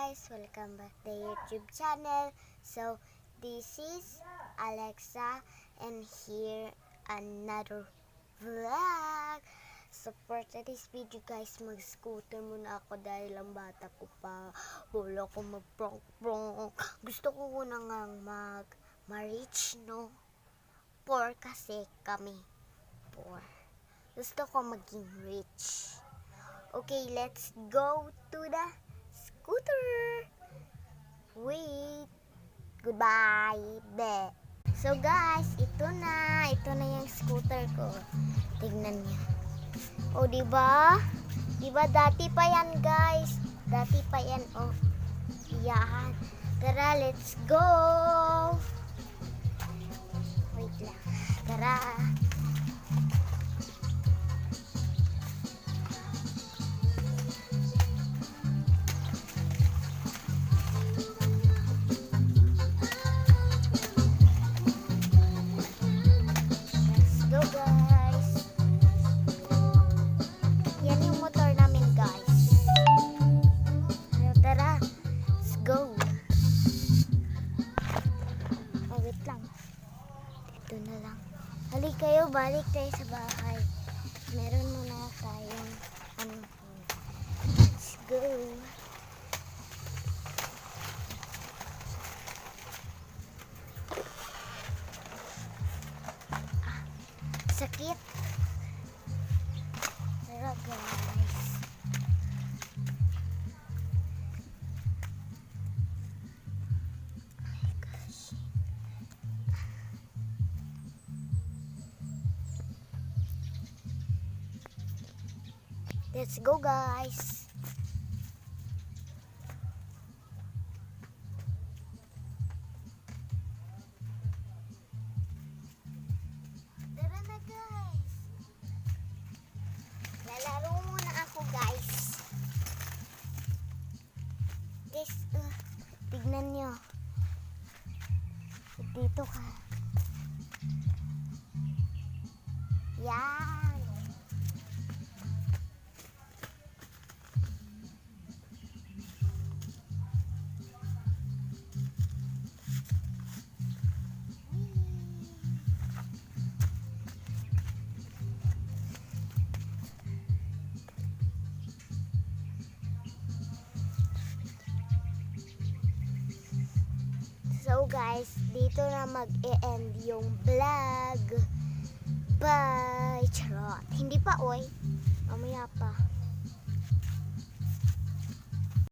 guys, welcome back to the YouTube channel. So this is Alexa and here another vlog. So for today's video guys, mag-scooter muna ako dahil ang bata ko pa. Wala ko mag-prank. Gusto ko muna nga ma-reach, no? Poor kasi kami. Poor. Gusto ko maging rich. Okay, let's go to the scooter. Wait. Goodbye. Be. So guys, ito na yung scooter ko. Tignan niyo. Oh, di ba? Di ba dati pa yan, guys? Dati pa yan, oh. Yan. Tara, let's go. Wait lang. Tara. Ito na lang. Halik kayo, balik tayo sa bahay. Meron muna tayong let's go. Sakit. Pero guys, let's go guys. Tara na guys. Lalaro muna ako guys. Guys, tignan nyo. Dito ka. Yan. So guys, dito na mag-e-end yung vlog. Bye! Charot! Hindi pa, oy. Mamaya pa.